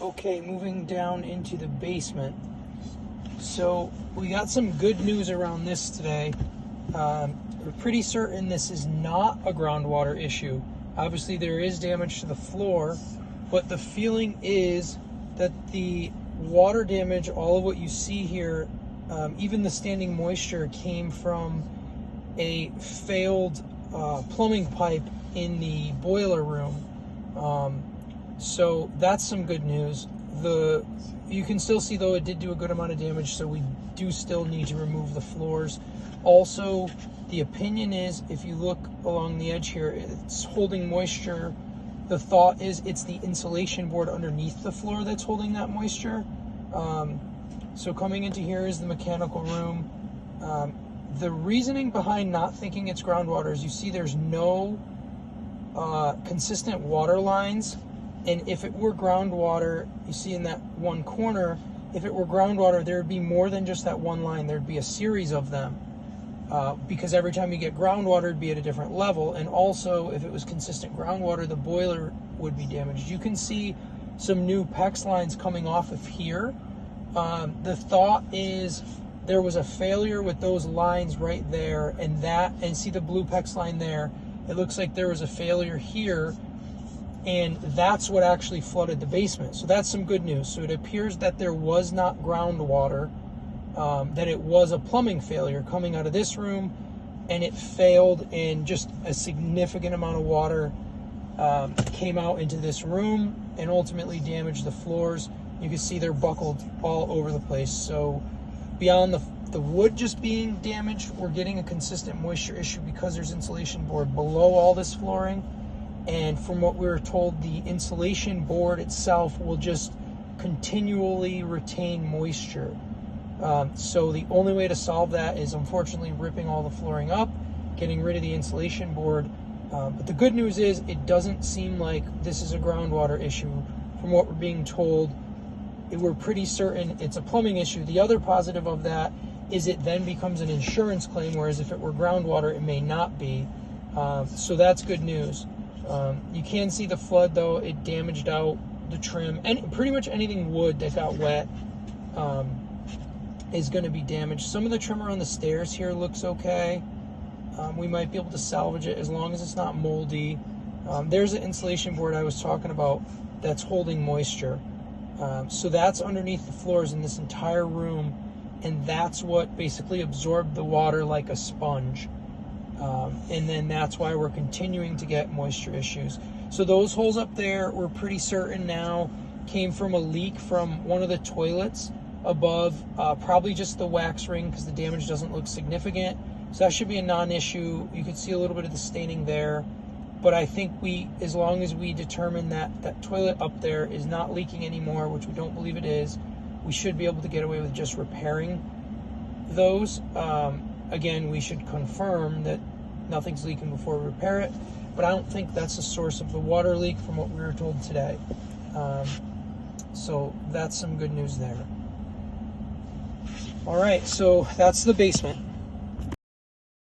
Okay, moving down into the basement. So we got some good news around this today. We're pretty certain this is not a groundwater issue. Obviously there is damage to the floor, but the feeling is that the water damage, all of what you see here, even the standing moisture, came from a failed plumbing pipe in the boiler room. So that's some good news. You can still see, though, it did do a good amount of damage, so we do still need to remove the floors. Also, the opinion is, if you look along the edge here, it's holding moisture. The thought is it's the insulation board underneath the floor that's holding that moisture. So coming into here is the mechanical room. The reasoning behind not thinking it's groundwater is you see there's no consistent water lines. And if it were groundwater, you see in that one corner, if it were groundwater, there would be more than just that one line. There'd be a series of them. Because every time you get groundwater, it'd be at a different level. And also, if it was consistent groundwater, the boiler would be damaged. You can see some new PEX lines coming off of here. The thought is there was a failure with those lines right there, and see the blue PEX line there. It looks like there was a failure here, and that's what actually flooded the basement. So that's some good news. So it appears that there was not groundwater, that it was a plumbing failure coming out of this room, and it failed, and just a significant amount of water came out into this room and ultimately damaged the floors. You can see they're buckled all over the place. So beyond the wood just being damaged, we're getting a consistent moisture issue because there's insulation board below all this flooring. And from what we were told, the insulation board itself will just continually retain moisture. So the only way to solve that is, unfortunately, ripping all the flooring up, getting rid of the insulation board. But the good news is it doesn't seem like this is a groundwater issue. From what we're being told, we're pretty certain it's a plumbing issue. The other positive of that is it then becomes an insurance claim, whereas if it were groundwater, it may not be. So that's good news. You can see the flood, though. It damaged out the trim, and pretty much anything wood that got wet is going to be damaged. Some of the trim around the stairs here looks okay. We might be able to salvage it as long as it's not moldy. There's an insulation board I was talking about that's holding moisture. So that's underneath the floors in this entire room, and that's what basically absorbed the water like a sponge. And then that's why we're continuing to get moisture issues. So those holes up there, we're pretty certain now came from a leak from one of the toilets above, probably just the wax ring, because the damage doesn't look significant. So that should be a non-issue. You can see a little bit of the staining there. But I think as long as we determine that that toilet up there is not leaking anymore, which we don't believe it is, we should be able to get away with just repairing those. Again, we should confirm that nothing's leaking before we repair it, but I don't think that's the source of the water leak from what we were told today. So that's some good news there. All right, so that's the basement.